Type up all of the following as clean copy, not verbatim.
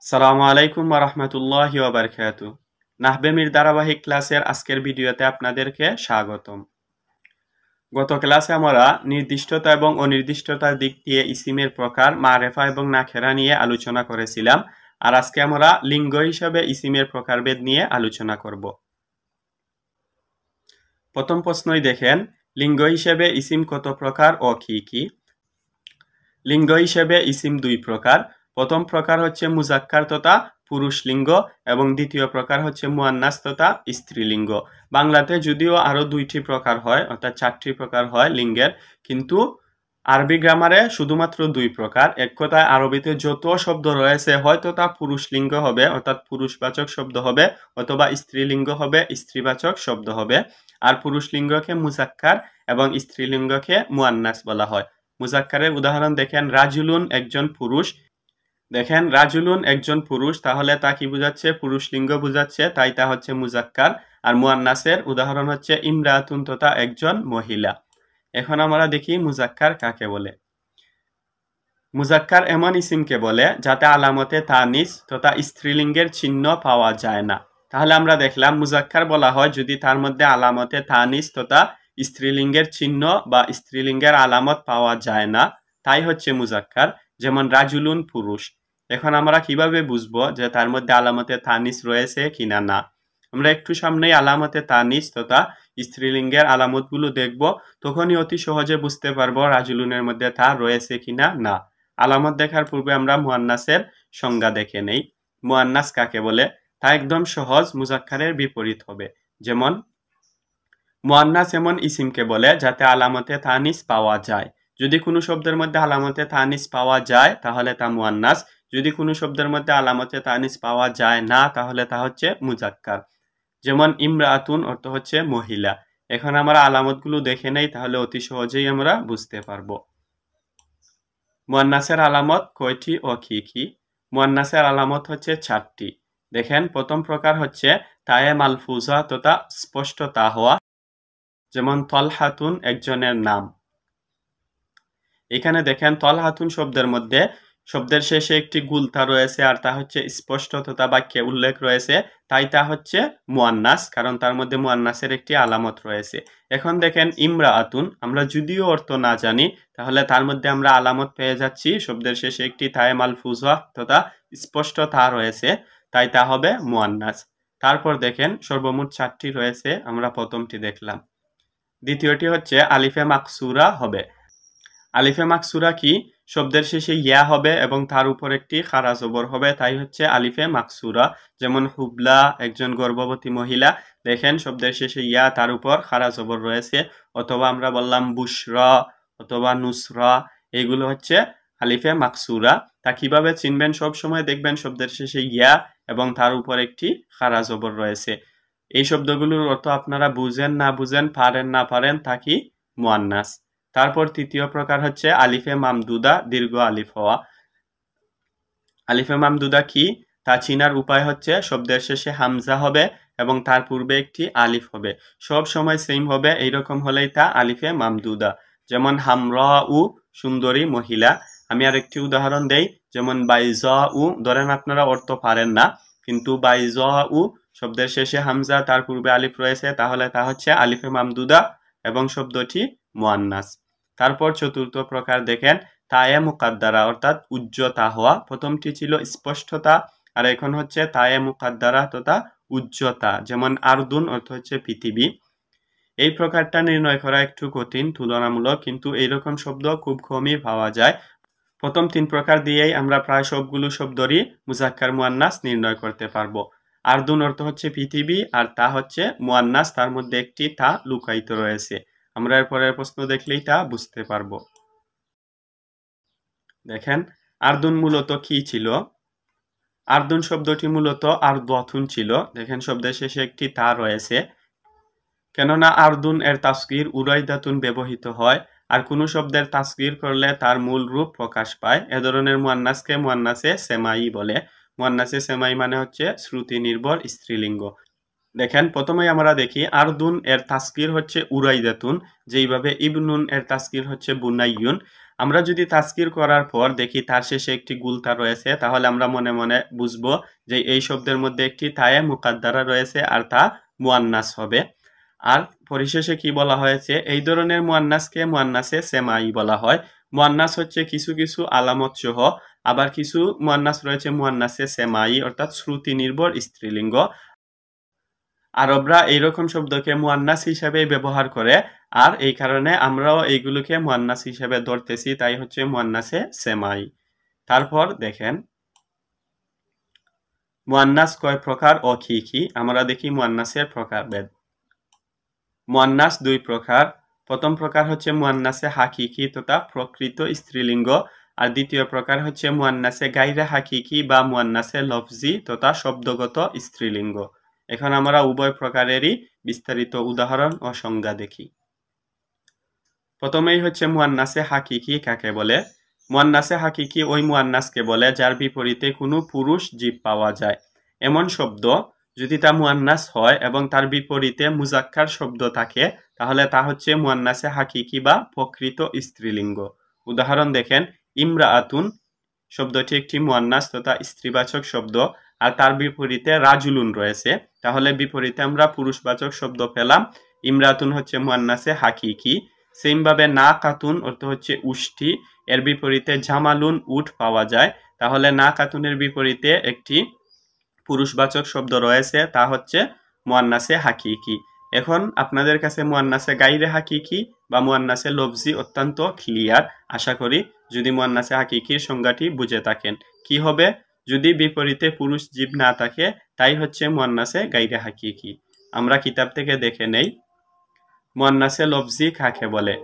সালামু আলাইকুম ওয়া রাহমাতুল্লাহি ওয়া বারাকাতুহু। নাহবেমির ধারাবাহিক ক্লাসের আজকের ভিডিওতে আপনাদেরকে স্বাগতম। গত ক্লাসে আমরা নির্দিষ্টতা এবং অনির্দিষ্টতার দিক দিয়ে ইসিমের প্রকার, মারেফা এবং নাকেরা নিয়ে আলোচনা করেছিলাম। আর আজকে আমরা লিঙ্গ হিসাবে ইসিমের প্রকারভেদ নিয়ে আলোচনা করব। প্রথম প্রশ্নই দেখেন, লিঙ্গ হিসেবে ইসিম কত প্রকার ও কি কি? লিঙ্গ হিসেবে ইসিম দুই প্রকার। প্রথম প্রকার হচ্ছে মুজাক্কার তথা পুরুষ লিঙ্গ এবং দ্বিতীয় প্রকার হচ্ছে মুয়ান্নাস তথা স্ত্রীলিঙ্গ। বাংলাতে যদিও আরো দুইটি প্রকার হয়, অর্থাৎ চারটি প্রকার হয় লিঙ্গের, কিন্তু আরবি গ্রামারে শুধুমাত্র দুই প্রকার। এক কথায় আরবিতে যত শব্দ রয়েছে হয়তো তা পুরুষ লিঙ্গ হবে, অর্থাৎ পুরুষবাচক শব্দ হবে, অথবা স্ত্রীলিঙ্গ হবে, স্ত্রীবাচক শব্দ হবে। আর পুরুষ লিঙ্গকে মুজাক্কার এবং স্ত্রীলিঙ্গকে মুয়ান্নাস বলা হয়। মুজাক্কারের উদাহরণ দেখেন, রাজুলুন একজন পুরুষ। দেখেন রাজুলুন একজন পুরুষ, তাহলে তা কি বোঝাচ্ছে? পুরুষ লিঙ্গ বোঝাচ্ছে, তাই তা হচ্ছে মুজাক্কার। আর মুয়ান্নাসের উদাহরণ হচ্ছে ইমরাতুন তথা একজন মহিলা। এখন আমরা দেখি মুজাক্কার কাকে বলে। মুজাক্কার এমন ইসিমকে বলে যাতে আলামতে তানিস তথা স্ত্রীলিঙ্গের চিহ্ন পাওয়া যায় না। তাহলে আমরা দেখলাম মুজাক্কার বলা হয় যদি তার মধ্যে আলামতে তানিস তথা স্ত্রীলিঙ্গের চিহ্ন বা স্ত্রীলিঙ্গের আলামত পাওয়া যায় না, তাই হচ্ছে মুজাক্কার। যেমন রাজুলুন পুরুষ। এখন আমরা কিভাবে বুঝবো যে তার মধ্যে আলামতে তানিস রয়েছে কিনা না? আমরা একটু সামনেই আলামতে তানিস তথা স্ত্রীলিঙ্গের আলামতগুলো দেখব, তখনই অতি সহজে বুঝতে পারবো রাজুলুনের মধ্যে তা রয়েছে কিনা না। আলামত দেখার পূর্বে আমরা মুয়ান্নাসের সংজ্ঞা দেখে নেই। মুয়ান্নাস কাকে বলে তা একদম সহজ, মুজাক্কারের বিপরীত হবে। যেমন মুয়ান্নাস এমন ইসিমকে বলে যাতে আলামতে তানিস পাওয়া যায়। যদি কোনো শব্দের মধ্যে আলামতে তানিস পাওয়া যায় তাহলে তা মুয়ান্নাস। যদি কোনো শব্দের মধ্যে আলামতে তানিস পাওয়া যায় না তাহলে তা হচ্ছে মুজাক্কার। যেমন ইমরাতুন অর্থ হচ্ছে মহিলা। এখন আমরা আলামতগুলো দেখে নেই, তাহলে অতি সহজেই আমরা বুঝতে পারবো। মুয়ান্নাসের আলামত কয়টি ও কি কি? মুয়ান্নাসের আলামত হচ্ছে চারটি। দেখেন প্রথম প্রকার হচ্ছে তায়ে মালফুজা তথা স্পষ্ট তা হওয়া। যেমন তলহাতুন একজনের নাম। এখানে দেখেন তলহাতুন শব্দের মধ্যে শব্দের শেষে একটি গুলতা রয়েছে, আর তা হচ্ছে স্পষ্ট তথা বাক্যে উল্লেখ রয়েছে, তাই তা হচ্ছে মুয়ান্নাস, কারণ তার মধ্যে মুয়ান্নাসের একটি আলামত রয়েছে। এখন দেখেন ইমরাআতুন, আমরা যদিও অর্থ না জানি তাহলে তার মধ্যে আমরা আলামত পেয়ে যাচ্ছি, শব্দের শেষে একটি তায়ে মালফুজা তথা স্পষ্ট তা রয়েছে, তাই তা হবে মুয়ান্নাস। তারপর দেখেন সর্বমোট চারটি রয়েছে, আমরা প্রথমটি দেখলাম। দ্বিতীয়টি হচ্ছে আলিফে মাকসুরা হবে। আলিফে মাকসুরা কি? শব্দের শেষে ইয়া হবে এবং তার উপর একটি খারা জবর হবে, তাই হচ্ছে আলিফে মাকসুরা। যেমন হুবলা একজন গর্ভবতী মহিলা। দেখেন শব্দের শেষে ইয়া, তার উপর খারা জবর রয়েছে। অথবা আমরা বললাম বুশরা অথবা নুসরা, এগুলো হচ্ছে আলিফে মাকসুরা। তা কিভাবে চিনবেন? সব সময় দেখবেন শব্দের শেষে ইয়া এবং তার উপর একটি খারা জবর রয়েছে। এই শব্দগুলোর অর্থ আপনারা বুঝেন না বুঝেন, পারেন না পারেন, তা কি মুয়ান্নাস। তারপর তৃতীয় প্রকার হচ্ছে আলিফে মামদুদা, দীর্ঘ আলিফ হওয়া। আলিফে মামদুদা কি? তা চিনার উপায় হচ্ছে শব্দের শেষে হামজা হবে এবং তার পূর্বে একটি আলিফ হবে। সব সময় সেম হবে, এইরকম হলেই তা আলিফে মামদুদা। যেমন হামরা উ সুন্দরী মহিলা। আমি আর একটি উদাহরণ দেই, যেমন বাইজা উ, ধরেন আপনারা অর্থ পারেন না, কিন্তু বাইজা উ শব্দের শেষে হামজা, তার পূর্বে আলিফ রয়েছে, তাহলে তা হচ্ছে আলিফে মামদুদা এবং শব্দটি মুয়ান্নাস। তারপর চতুর্থ প্রকার দেখেন তায়ে মুকাদ্দারা, অর্থাৎ উজ্জ্বতা হওয়া। প্রথমটি ছিল স্পষ্টতা, আর এখন হচ্ছে তায়ে মুকাদ্দারা তথা উজ্জ্বতা। যেমন আরদুন অর্থ হচ্ছে পৃথিবী। এই প্রকারটা নির্ণয় করা একটু কঠিন তুলনামূলক, কিন্তু এইরকম শব্দ খুব কমই পাওয়া যায়। প্রথম তিন প্রকার দিয়েই আমরা প্রায় সবগুলো শব্দরই মুজাক্কার মুয়ান্নাস নির্ণয় করতে পারবো। আরদুন অর্থ হচ্ছে পৃথিবী, আর তা হচ্ছে মুয়ান্নাস, তার মধ্যে একটি তা লুকায়িত রয়েছে। আমরা এর পরের প্রশ্ন দেখলেই তা বুঝতে পারবো। দেখেন আরদুন মূলত কি ছিল? আরদুন শব্দটি মূলত আরদাতুন ছিল। দেখেন শব্দের শেষে একটি তা রয়েছে, কেননা আরদুন এর তাসগীর উরাইদাতুন ব্যবহৃত হয়, আর কোনো শব্দের তাসগীর করলে তার মূল রূপ প্রকাশ পায়। এ ধরনের মুয়ান্নাসকে মুয়ান্নাসে সেমাই বলে। মুয়ান্নাসে সেমাই মানে হচ্ছে শ্রুতি নির্ভর স্ত্রীলিঙ্গ। দেখেন প্রথমেই আমরা দেখি আরদুন এর তাসগীর হচ্ছে উরাইদাতুন, যেইভাবে ইবনুন এর তাসগীর হচ্ছে বুনাইয়ুন। আমরা যদি তাজকির করার পর দেখি তার শেষে একটি গুলতা রয়েছে, তাহলে আমরা মনে মনে বুঝবো যে এই শব্দের মধ্যে একটি তায়ে মুকাদ্দারা রয়েছে আর তা মুয়ান্নাস হবে। আর পরিশেষে কি বলা হয়েছে, এই ধরনের মুয়ান্নাসকে মুয়ান্নাসে সেমাই বলা হয়। মুয়ান্নাস হচ্ছে কিছু কিছু আলামত সহ, আবার কিছু মুয়ান্নাস রয়েছে মুয়ান্নাসে সেমাই অর্থাৎ শ্রুতি নির্ভর স্ত্রীলিঙ্গ। আরবরা এইরকম শব্দকে মুয়ান্নাস হিসেবে ব্যবহার করে, আর এই কারণে আমরাও এইগুলোকে মুয়ান্নাস হিসেবে ধরতেছি, তাই হচ্ছে মুয়ান্নাসে সেমাই। তারপর দেখেন মুয়ান্নাস কয় প্রকার ও কি কি। আমরা দেখি মুয়ান্নাসের প্রকারভেদ। মুয়ান্নাস দুই প্রকার। প্রথম প্রকার হচ্ছে মুয়ান্নাসে হাকিকি তথা প্রকৃত স্ত্রীলিঙ্গ, আর দ্বিতীয় প্রকার হচ্ছে মুয়ান্নাসে গায়রে হাকিকি বা মুয়ান্নাসে লফজি তথা শব্দগত স্ত্রীলিঙ্গ। এখন আমরা উভয় প্রকারেরই বিস্তারিত উদাহরণ ও সংজ্ঞা দেখি। প্রথমেই হচ্ছে মুয়ান্নাসে হাকিকি কাকে বলে। মুয়ান্নাসে হাকিকি ওই মুয়ান্নাসকে বলে যার বিপরীতে কোনো পুরুষ জীব পাওয়া যায়। এমন শব্দ যদি তা মুয়ান্নাস হয় এবং তার বিপরীতে মুজাক্কার শব্দ থাকে, তাহলে তা হচ্ছে মুয়ান্নাসে হাকিকি বা প্রকৃত স্ত্রীলিঙ্গ। উদাহরণ দেখেন, ইমরাআতুন শব্দটি একটি মুয়ান্নাস তথা স্ত্রীবাচক শব্দ, আর তার বিপরীতে রাজুলুন রয়েছে, তাহলে বিপরীতে আমরা পুরুষবাচক শব্দ পেলাম। ইমরাতুন হচ্ছে মুয়ান্নাসে হাকিকি। সেমভাবে না কাতুন অর্থ হচ্ছে উষ্টি, এর বিপরীতে জামালুন উট পাওয়া যায়, তাহলে না কাতুনের বিপরীতে একটি পুরুষবাচক শব্দ রয়েছে, তা হচ্ছে মুয়ান্নাসে হাকিকি। এখন আপনাদের কাছে মুয়ান্নাসে গায়রে হাকিকি বা মুয়ান্নাসে লফজি অত্যন্ত ক্লিয়ার। আশা করি যদি মুয়ান্নাসে হাকিকির সংজ্ঞাটি বুঝে থাকেন। কি হবে যদি বিপরীতে পুরুষ জীব না থাকে, তাই হচ্ছে মুয়ান্নাসে গায়রে হাকিকি। আমরা কিতাব থেকে দেখে নেই মুয়ান্নাসে লফজি কাকে বলে।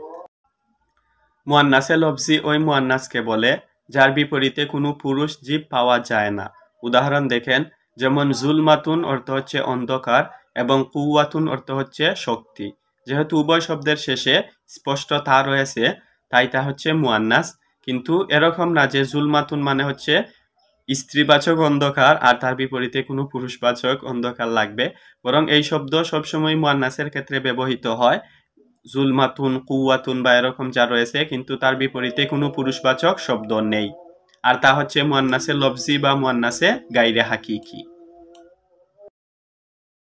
মুয়ান্নাসে লফজি ওই মুয়ান্নাসকে বলে যার বিপরীতে কোনো পুরুষ জীব পাওয়া যায় না। উদাহরণ দেখেন, যেমন জুলমাতুন অর্থ হচ্ছে অন্ধকার এবং কুওয়াতুন অর্থ হচ্ছে শক্তি। যেহেতু উভয় শব্দের শেষে স্পষ্ট তা রয়েছে, তাই তা হচ্ছে মুয়ান্নাস। কিন্তু এরকম না যে জুলমাতুন মানে হচ্ছে স্ত্রীবাচক অন্ধকার আর তার বিপরীতে কোনো পুরুষবাচক অন্ধকার লাগবে, বরং এই শব্দ সবসময় মুয়ান্নাসের ক্ষেত্রে ব্যবহৃত হয়। জুলমাতুন, কুওয়াতুন বা এরকম যা রয়েছে, কিন্তু তার বিপরীতে কোনো পুরুষবাচক শব্দ নেই, আর তা হচ্ছে মুয়ান্নাসে লফজি বা মুয়ান্নাসে গায়রে হাকিকি।